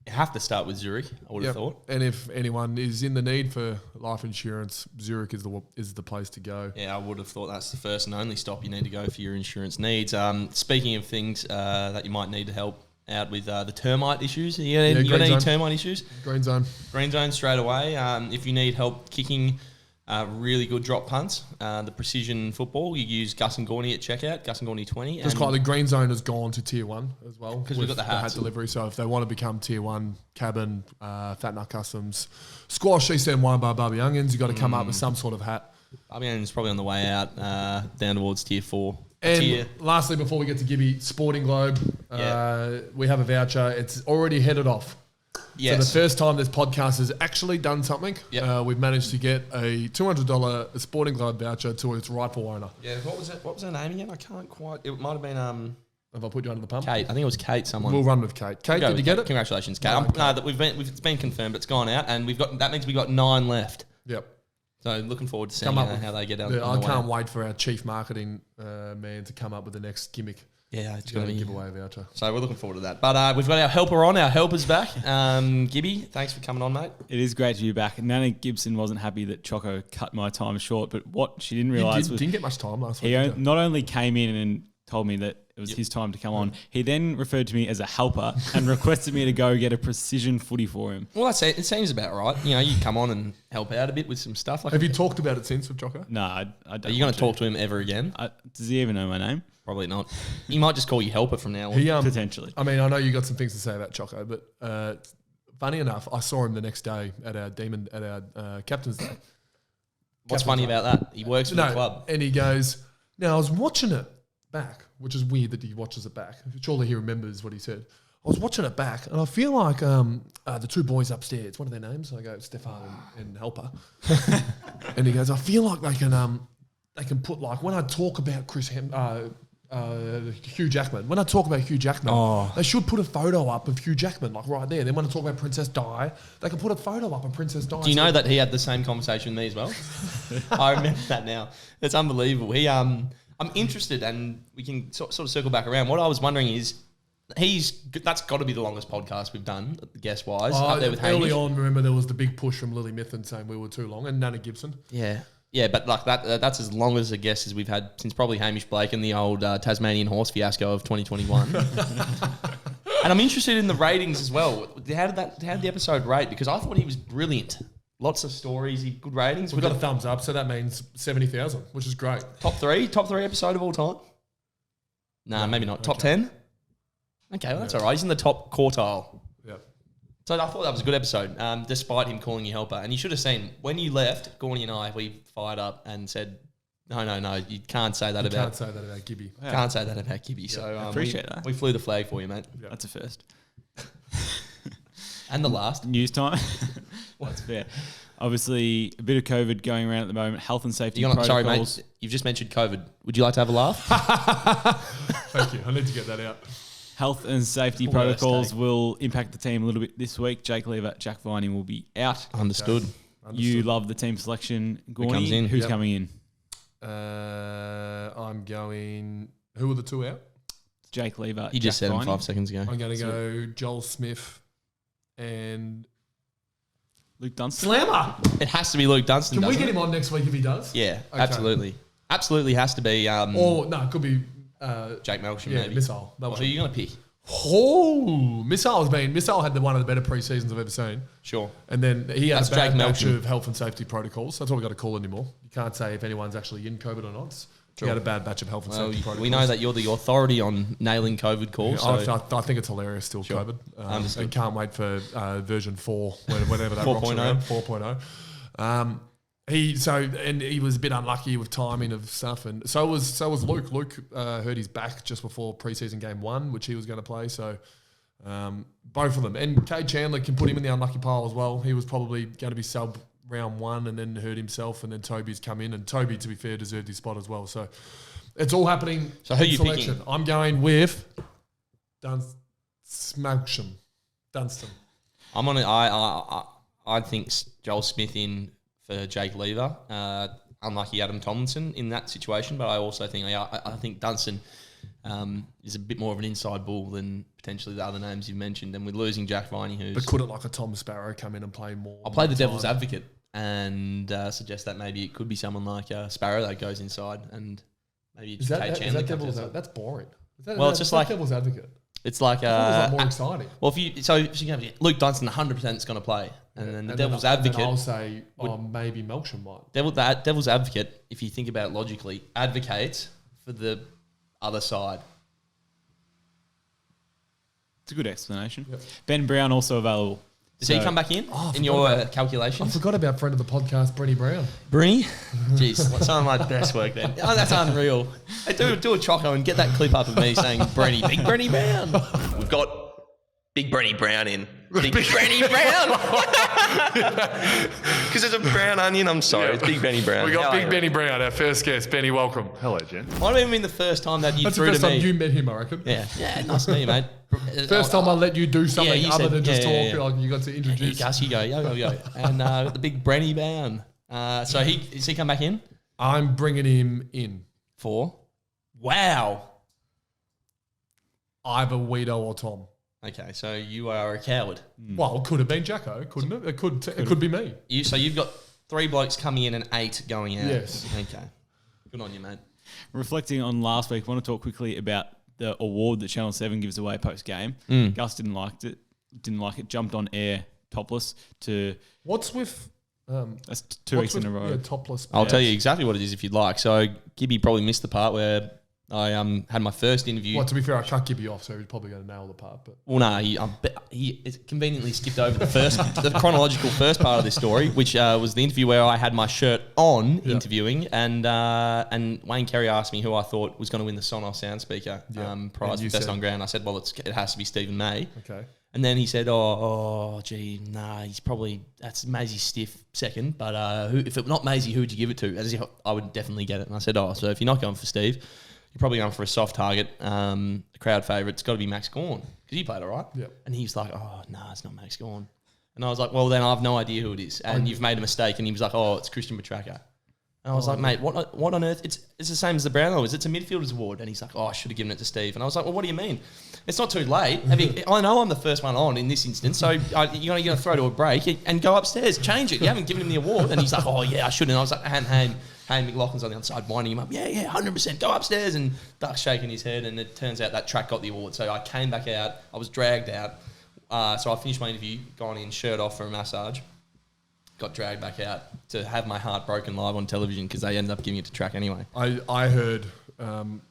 You have to start with Zurich, I would have thought. And if anyone is in the need for life insurance, Zurich is the place to go. Yeah, I would have thought that's the first and only stop you need to go for your insurance needs. Speaking of things that you might need help out with the termite issues. You got any zone. termite issues? Green zone. Green zone straight away. If you need help kicking really good drop punts, the precision football, you use Gus and Gawny at checkout, Gus and Gawny 20. Just quite the green zone has gone to tier 1 as well. Because we've got the hats. hat delivery. So if they want to become tier 1, cabin, Fat Nut Customs, squash, East End Wine Bar, Barbie Onions, you've got to come up with some sort of hat. Barbie Onions probably on the way out down towards tier 4. And lastly, before we get to Gibby, Sporting Globe, we have a voucher. It's already headed off. Yes. So the first time this podcast has actually done something, we've managed to get a $200 Sporting Globe voucher to its rightful owner. Yeah, what was her name again? I can't quite. It might have been Have I put you under the pump? Kate. I think it was Kate. Someone. We'll run with Kate. Kate, did you get it? Congratulations, Kate. It's been confirmed. It's gone out, and that means we've got 9 left. Yep. So looking forward to seeing how they get out. I can't wait for our chief marketing man to come up with the next gimmick. Yeah, it's going to give away a voucher. So we're looking forward to that. But we've got our helper on. Our helper's back. Gibby, thanks for coming on, mate. It is great to be back. Nana Gibson wasn't happy that Choco cut my time short, but what she didn't realise was... didn't get much time last week. He not only came in and told me that it was his time to come on, he then referred to me as a helper and requested me to go get a precision footy for him. Well, that's it. It seems about right. You come on and help out a bit with some stuff. Have you talked about it since with Choco? No, I don't. Are you going to talk to him ever again? Does he even know my name? Probably not. He might just call you helper from now on. Potentially. I mean, I know you got some things to say about Choco, but funny enough, I saw him the next day at our Captain's Day. What's funny about that? He works for the club. And he goes, now I was watching it back, which is weird that he watches it back. Surely he remembers what he said. I was watching it back, and I feel like the two boys upstairs, what are their names? I go, Stefan and Helper. And he goes, I feel like they can put, like, when I talk about Hugh Jackman, they should put a photo up of Hugh Jackman, like right there. Then when I talk about Princess Di, they can put a photo up of Princess Di. Do you know that he had the same conversation with me as well? I remember that now. It's unbelievable. I'm interested, and we can sort of circle back around. What I was wondering is, that's got to be the longest podcast we've done, guest-wise, up there with Hamish. Early on, remember there was the big push from Lily Mithen saying we were too long, and Nana Gibson. Yeah, but like that's as long as a guest as we've had since probably Hamish Blake and the old Tasmanian horse fiasco of 2021. And I'm interested in the ratings as well. How did the episode rate? Because I thought he was brilliant. Lots of stories, good ratings. We got a thumbs up, so that means 70,000, which is great. Top three episode of all time? No, maybe not. Top 10? Okay, well, that's all right. He's in the top quartile. Yeah. So I thought that was a good episode, despite him calling you helper. And you should have seen, when you left, Gawny and I, we fired up and said, no, you can't say that about... Can't say that about Gibby. Yeah. Can't say that about Gibby. Yeah. So appreciate that. We flew the flag for you, mate. Yeah. That's a first. And the last. News time. That's fair. Obviously, a bit of COVID going around at the moment. Health and safety protocols. Sorry, mate. You've just mentioned COVID. Would you like to have a laugh? Thank you. I need to get that out. Health and safety protocols will impact the team a little bit this week. Jake Lever, Jack Viney will be out. Understood. You love the team selection. Gawny, comes in? Who's coming in? I'm going... Who are the two out? Jake Lever, You just Jack said him Viney. 5 seconds ago. I'm going to go Joel Smith and... Luke Dunstan. Slammer! It has to be Luke Dunstan. Can we doesn't get it? him on next week if he does? Yeah, Okay. absolutely. Absolutely has to be Or, no, it could be... Jake Melksham, yeah, maybe. Missile. Who are you going to pick? Oh, Missile had one of the better pre-seasons I've ever seen. Sure. And then he had That's a bad Jake batch Melksham. of health and safety protocols. That's all we got to call anymore. You can't say if anyone's actually in COVID or not. He had a bad batch of health and safety protocols. We know that you're the authority on nailing COVID calls. Yeah, so I think it's hilarious still, Sure. COVID. Understood. I can't wait for version 4, whenever that 4.0. rocks around, 4.0. He was a bit unlucky with timing of stuff, and so was Luke. Luke hurt his back just before preseason game 1, which he was going to play. So both of them, and Cade Chandler can put him in the unlucky pile as well. He was probably going to be sub round 1 and then hurt himself, and then Toby's come in, and Toby, to be fair, deserved his spot as well. So it's all happening. So who in you selection. picking? I'm going with Dunstan. I'm on it. I think Joel Smith in for Jake Lever. Unlucky Adam Tomlinson in that situation, but I also think I think Dunstan is a bit more of an inside bull than potentially the other names you've mentioned. And with losing Jack Viney, But could it, like a Tom Sparrow, come in and play more? I'll play the devil's advocate and suggest that maybe it could be someone like Sparrow that goes inside and maybe Is Cade that Chandler comes devil's outside. That's boring. It's just like devil's advocate. It's like It was more exciting. well, if you have Luke Dunstan 100% is going to play, and then the devil's And advocate. then I'll say, maybe Melksham might. Devil's advocate, if you think about it logically, advocates for the other side. It's a good explanation. Yep. Ben Brown also available. Does he come back in your calculations? I forgot about friend of the podcast, Brenny Brown. Brinny? Jeez, that's some of my best work then. Oh, that's unreal. Hey, do a choco and get that clip up of me saying Brenny, Big Brenny Brown. We've got Big Brenny Brown in. Big Brenny Brown. Because it's a brown onion, I'm sorry. It's Big Benny Brown. We got Big Benny Brown, our first guest. Benny, welcome. Hello, Jen. Might have even been the first time that you That's the threw first to me. time you met him, I reckon. Yeah, nice to meet you, mate. First time I let you do something you other said- than just yeah. talk. Like you got to introduce. Gus, you go, yo. And the Big Brenny Brown. So does he come back in? I'm bringing him in. For? Wow. Either Weedo or Tom. Okay, so you are a coward. Well, it could have been Jacko, couldn't it? It could be me. So you've got 3 blokes coming in and 8 going out. Yes. Okay. Good on you, mate. Reflecting on last week, I want to talk quickly about the award that Channel 7 gives away post-game. Gus didn't like it, jumped on air topless to... What's with... That's 2 weeks in a row. Yeah, topless. I'll tell you exactly what it is if you'd like. So Gibby probably missed the part where I had my first interview. Well, to be fair, I can't give you off, so he's probably going to nail the part. But Well, no, he conveniently skipped over the chronological first part of this story, which was the interview where I had my shirt on interviewing, and Wayne Carey asked me who I thought was going to win the Sonos sound speaker prize for best on ground. I said, well, it has to be Stephen May. okay. And then he said, that's Maisie Stiff second, but if it not Maisie, who would you give it to? As if I would definitely get it. And I said, so if you're not going for Steve, you're probably going for a soft target. The crowd favourite, it's got to be Max Gawn, because he played all right. Yep. And he was like, it's not Max Gawn. And I was like, well, then I have no idea who it is. And you've made a mistake. And he was like, it's Christian Petracca. And I was like, mate, what on earth? It's the same as the Brownlow. It's a midfielder's award. And he's like, I should have given it to Steve. And I was like, well, what do you mean? It's not too late. I know I'm the first one on in this instance, so you're going to throw to a break and go upstairs, change it. You haven't given him the award. And he's like, I shouldn't. And I was like, Hayne McLaughlin's on the other side winding him up. Yeah, 100%. Go upstairs. And Duck's shaking his head. And it turns out that track got the award. So I came back out. I was dragged out. So I finished my interview, gone in, shirt off for a massage. Got dragged back out to have my heart broken live on television because they ended up giving it to track anyway. I heard, and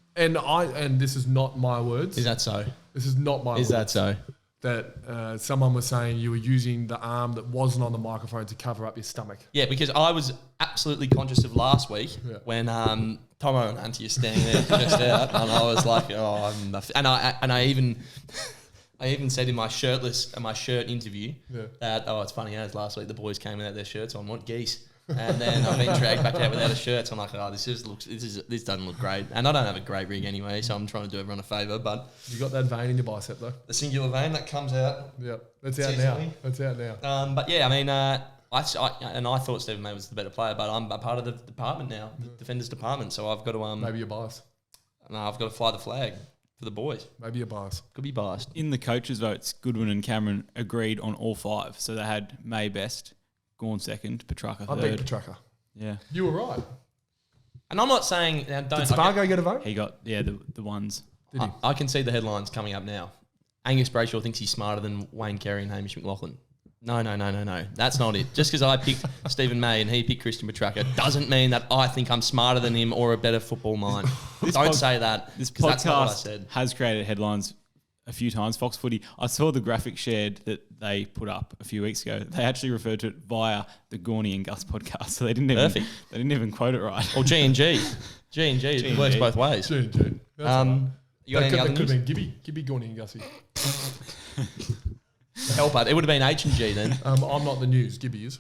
this is not my words. Is that so? This is not my words. Is that so? That someone was saying you were using the arm that wasn't on the microphone to cover up your stomach. Yeah, because I was absolutely conscious of last week when Tomo and Auntie are standing there just out, and I was like, I even said in my shirt interview that it's funny as last week the boys came without their shirts on, what geese. And then I've been dragged back out without a shirt. So I'm like, this doesn't look great. And I don't have a great rig anyway, so I'm trying to do everyone a favour. But You got that vein in your bicep though. the singular vein that comes out. Yeah, that's out Seasonally. now. That's out now. But yeah, I mean, I thought Stephen May was the better player, but I'm a part of the department now, the defenders department. So I've got to Maybe you're biased. I've got to fly the flag for the boys. Maybe you're biased. Could be biased. In the coaches' votes, Goodwin and Cameron agreed on all 5. So they had May best, Gawn second, Petracca I beat third. Petracca. Yeah. You were right. And I'm not saying don't. Did Spargo get a vote? He got, the ones. Did he? I can see the headlines coming up now. Angus Brayshaw thinks he's smarter than Wayne Carey and Hamish McLaughlin. No. That's not it. Just because I picked Stephen May and he picked Christian Petracca doesn't mean that I think I'm smarter than him or a better football mind. Don't say that. This 'cause that's not what I podcast said. has created headlines a few times. Fox Footy, I saw the graphic shared that they put up a few weeks ago. They actually referred to it via the Gawny and Gus podcast, so they didn't even quote it right. Or G&G. G&G. It works both ways. G. That's all right. You got any other That could news? have been Gibby, Gawny and Gussie. Help it would have been H&G then. I'm not the news. Gibby is.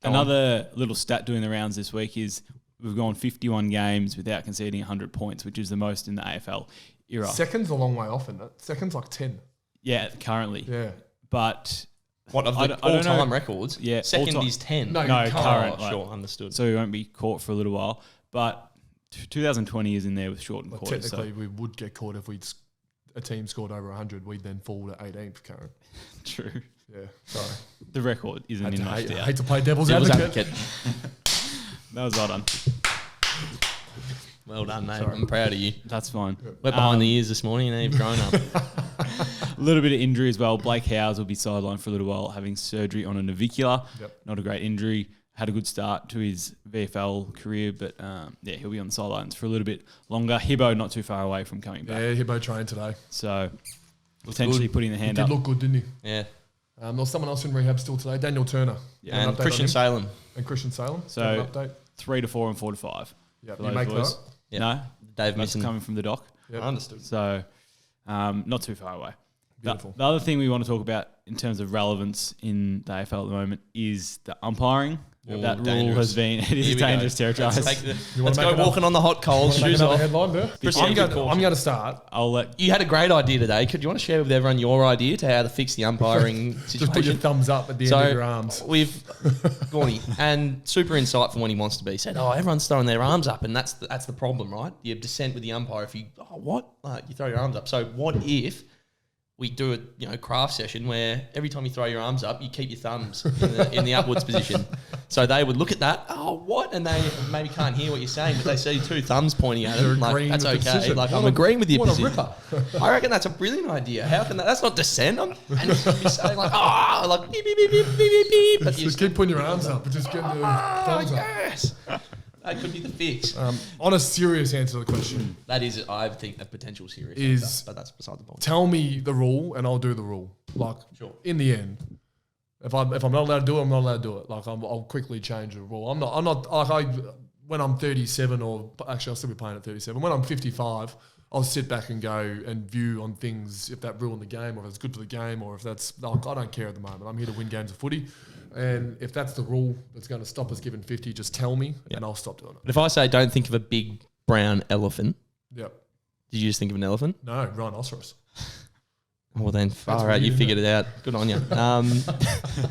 Another little stat doing the rounds this week is we've gone 51 games without conceding 100 points, which is the most in the AFL era. Second's a long way off, isn't it? Second's like 10. Yeah, currently. Yeah. But What, of the I don't know. all-time records? Yeah, Second all-time. is 10. No, No, you can't. current. Oh, sure, understood. so we won't be caught for a little while. But 2020 is in there with shortened But quarters. technically, we would get caught if a team scored over 100. We'd then fall to 18th current. So true. Yeah, sorry. The record isn't in much I doubt. hate to play devil's Devil's advocate. advocate. That was well done. Well done, mate. I'm proud of you. That's fine. We're behind the ears this morning and you've grown up. A little bit of injury as well. Blake Howes will be sidelined for a little while, having surgery on a navicular. Yep. Not a great injury. Had a good start to his VFL career, but he'll be on the sidelines for a little bit longer. Hibbo not too far away from coming back. Yeah, Hibbo trained today. So potentially putting the hand He up. did look good, didn't he? Yeah. There was someone else in rehab still today, Daniel Turner. Yeah. And Christian Salem. And Christian Salem. So an update. 3 to 4 and 4 to 5. Yeah, for you those make boys. that. Yep. No, Dave that's Missing. coming from the doc. Yep. I understood. So not too far away. Beautiful. The other thing we want to talk about in terms of relevance in the AFL at the moment is the umpiring. Ooh, That rule dangerous. has been, it Here is we dangerous go. territory. Let's go walking on the hot coals, Wanna make shoes another off. headline there? Proceed with I'm caution. going to start. I'll let You had a great idea today. Do you want to share with everyone your idea to how to fix the umpiring Just put your situation? thumbs up at the end of your arms. We've Gawny and super insightful when he wants to be said, everyone's throwing their arms up, and that's the problem, right? You have dissent with the umpire if you you throw your arms up. So what if we do a craft session where every time you throw your arms up, you keep your thumbs in the upwards position. So they would look at that, and they maybe can't hear what you're saying, but they see two thumbs pointing at them. They're Like, agreeing that's with the okay. decision. Like, What I'm a- agreeing with your what a position. ripper. I reckon that's a brilliant idea. How can that's not dissent? And you're saying like beep, beep, beep, beep, beep, beep, beep. But Just keep putting your arms up, but just get the thumbs up. yes. That could be the fix. On a serious answer to the question, That is, I think, a potential serious Is- answer, but that's beside the point. tell me the rule and I'll do the rule. Like, Sure. in the end, if I'm not allowed to do it, I'm not allowed to do it. Like, I'll quickly change the rule. I'm not like when I'm 37, or actually I'll still be playing at 37. When I'm 55, I'll sit back and go and view on things if that ruined the game, or if it's good for the game, or if that's like, I don't care at the moment. I'm here to win games of footy. And if that's the rule that's going to stop us giving 50, just tell me and I'll stop doing it. But if I say don't think of a big brown elephant, Yep. did you just think of an elephant? No, rhinoceros. Well then, far out, weird, you isn't figured it out. Good on you.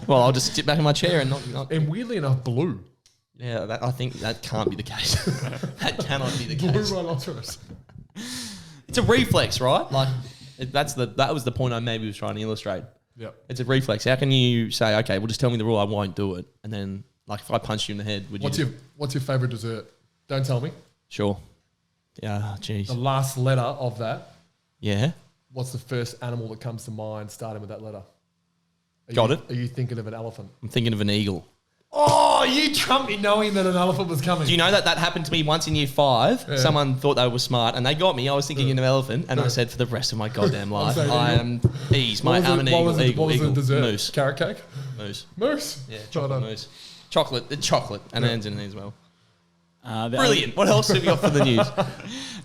Well, I'll just sit back in my chair and not And weirdly enough, blue. yeah, I think that can't be the case. That cannot be the Blue case. rhinoceros. It's a reflex, right? Like, that was the point I maybe was trying to illustrate. Yep. It's a reflex. How can you say, okay, well, just tell me the rule, I won't do it, and then, like, if I punched you in the head, would you? What's your favourite dessert? Don't tell me. Sure. Yeah, The jeez. last letter of that. Yeah. What's the first animal that comes to mind starting with that letter? Got it. Are you thinking of an elephant? I'm thinking of an eagle. Oh, you trumped me knowing that an elephant was coming. Do you know that happened to me once in year 5? Yeah. Someone thought they were smart, and they got me. I was thinking of an elephant, and I said, for the rest of my goddamn life, saying I am bees. I'm an eagle. What was the dessert? Moose. Carrot cake? Moose. Moose? Yeah, Well chocolate done. mousse. Chocolate, and ends in it as well. the Brilliant. What else have we got for the news?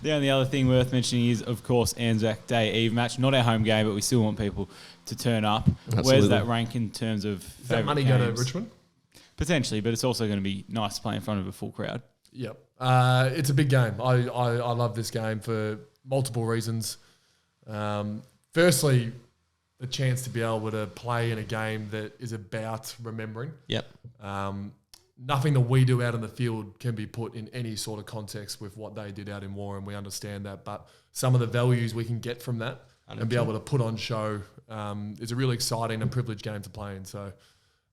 The only other thing worth mentioning is, of course, Anzac Day Eve match. Not our home game, but we still want people to turn up. Absolutely. Where's that rank in terms of Is that money going to Richmond? Potentially, but it's also going to be nice to play in front of a full crowd. Yep. It's a big game. I love this game for multiple reasons. Firstly, the chance to be able to play in a game that is about remembering. Yep. Nothing that we do out in the field can be put in any sort of context with what they did out in war, and we understand that. But some of the values we can get from that and be able to put on show is a really exciting and privileged game to play in. So,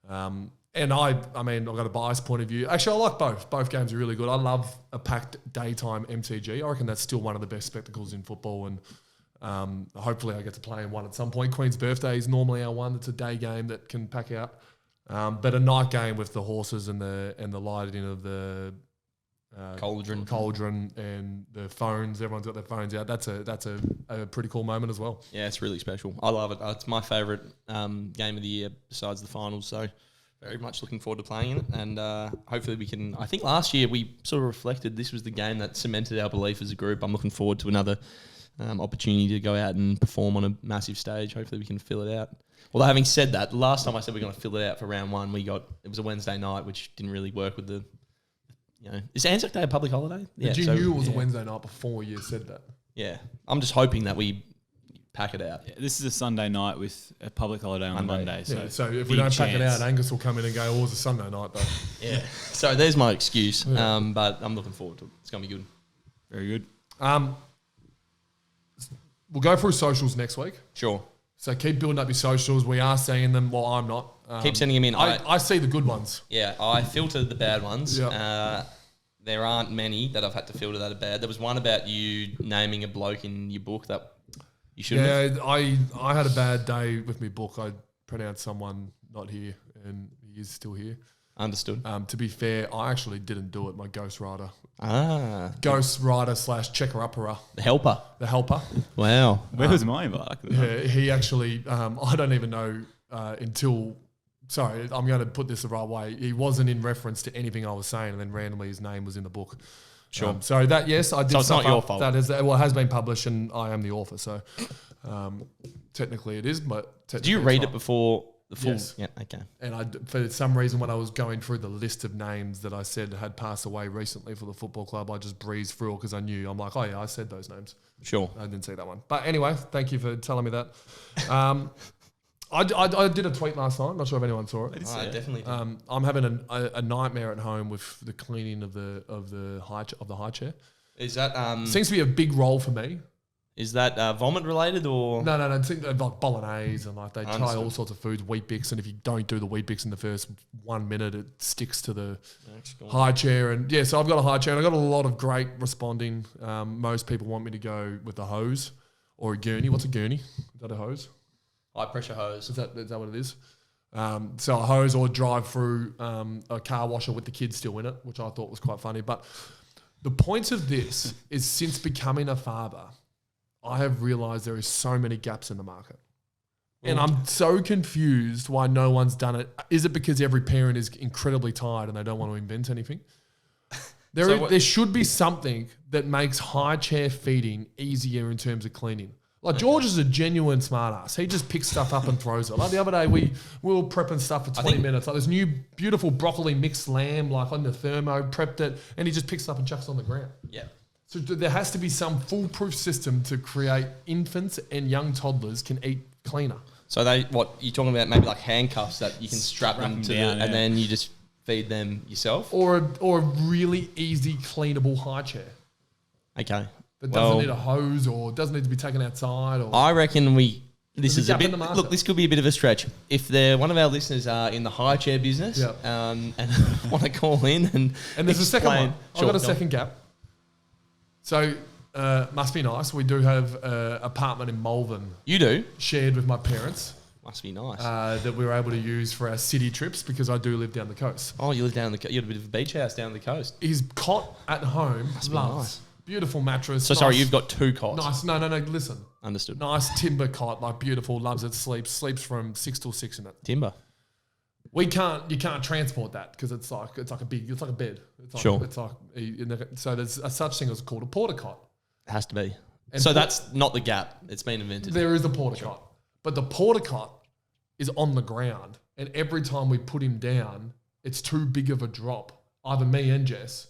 and I mean, I've got a biased point of view. Actually, I like both. Both games are really good. I love a packed daytime MCG. I reckon that's still one of the best spectacles in football, and hopefully I get to play in one at some point. Queen's Birthday is normally our one. It's a day game that can pack out. But a night game with the horses and the lighting of the cauldron and the phones. Everyone's got their phones out. That's a pretty cool moment as well. Yeah, it's really special. I love it. It's my favourite game of the year besides the finals. So very much looking forward to playing in it. And hopefully we can... I think last year we sort of reflected this was the game that cemented our belief as a group. I'm looking forward to another opportunity to go out and perform on a massive stage. Hopefully we can fill it out. Although having said that, the last time I said we are going to fill it out for round 1, it was a Wednesday night, which didn't really work with is Anzac Day a public holiday? Did you knew it was a Wednesday night before you said that? Yeah. I'm just hoping that we pack it out. Yeah, this is a Sunday night with a public holiday on Monday. So if we don't pack it out, Angus will come in and go, oh, it's a Sunday night though. Yeah. So there's my excuse. Yeah. But I'm looking forward to it. It's going to be good. Very good. We'll go through socials next week. Sure. So keep building up your socials. We are seeing them. Well, I'm not. Keep sending them in. I see the good ones. Yeah, I filtered the bad ones. Yeah. there aren't many that I've had to filter that are bad. There was one about you naming a bloke in your book that you shouldn't have. I had a bad day with my book. I pronounced someone not here, and he is still here. Understood. To be fair, I actually didn't do it. My ghostwriter. / checker-upperer. The helper. The helper. Wow. Where was my invite? Yeah, he actually, I don't even know until, sorry, I'm going to put this the right way. He wasn't in reference to anything I was saying, and then randomly his name was in the book. Sure. So that, yes, I did. So it's not your fault. That is, well, it has been published, and I am the author. So technically it is, but did you read it before the full? Yes. Yeah. Okay. And for some reason, when I was going through the list of names that I said had passed away recently for the football club, I just breezed through because I knew. I'm like, oh yeah, I said those names. Sure. I didn't see that one. But anyway, thank you for telling me that. I did a tweet last night. Not sure if anyone saw it. I definitely did. I'm having a nightmare at home with the cleaning of the high chair. Is that Seems to be a big role for me. Is that vomit related or No. It's like bolognese and like they try all sorts of foods, Wheat Bix, and if you don't do the Wheat Bix in the first 1 minute, it sticks to the high chair. And yeah, so I've got a high chair and I got a lot of great responding. Most people want me to go with the hose or a gurney. What's a gurney? Is that a hose? high pressure hose? Is that what it is? So a hose or drive through a car washer with the kids still in it, which I thought was quite funny. But the point of this is since becoming a father, I have realised there is so many gaps in the market. And I'm so confused why no one's done it. Is it because every parent is incredibly tired and they don't want to invent anything? There should be something that makes high chair feeding easier in terms of cleaning. Like George is a genuine smartass. He just picks stuff up and throws it. Like the other day, we were prepping stuff for 20 minutes. Like this new beautiful broccoli mixed lamb, like on the thermo, prepped it, and he just picks it up and chucks it on the ground. Yeah. So there has to be some foolproof system to create infants and young toddlers can eat cleaner. So you're talking about maybe like handcuffs that you can strap them to down, and then you just feed them yourself? Or a really easy cleanable high chair. Okay. That doesn't need a hose or doesn't need to be taken outside. Or I reckon this is a bit. Look, Look, this could be a bit of a stretch. If one of our listeners are in the high chair business, and want to call in and there's a second one. I've got a Sure, second gap. So must be nice. We do have an apartment in Melbourne. You do? Shared with my parents. Must be nice. That we were able to use for our city trips because I do live down the coast. Oh, you live down the coast. You have a bit of a beach house down the coast. His cot at home Must be loves. nice. Beautiful mattress. So nice, sorry, you've got two cots. Nice. No. Listen. Understood. Nice timber cot, like beautiful. Loves it. Sleeps from 6 till 6 in it. Timber. You can't transport that because it's like a bed. It's like, Sure. It's like so there's a such thing as called a porta cot. It has to be. And so that's not the gap. It's been invented. There is a porta cot, but the porta cot is on the ground, and every time we put him down, it's too big of a drop. Either me and Jess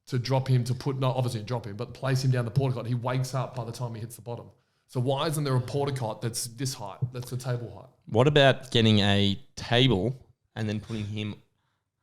to drop him obviously drop him, but place him down the porta cot. He wakes up by the time he hits the bottom. So why isn't there a porta cot that's this height? That's the table height. What about getting a table and then putting him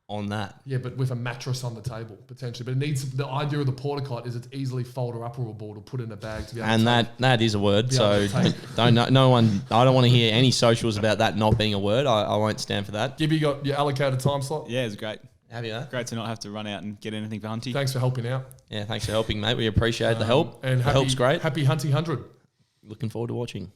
on that? Yeah, but with a mattress on the table potentially. But it needs the idea of the porta cot is it's easily fold-upperable to put in a bag to be able And to that is a word. So take. I don't want to hear any socials about that not being a word. I won't stand for that. Gibby, got your allocated time slot? Yeah, it's great. Have you that? Great to not have to run out and get anything for Hunty. Thanks for helping out. Yeah, thanks for helping, mate. We appreciate the help. And the help's great. Happy Hunty 100. Looking forward to watching.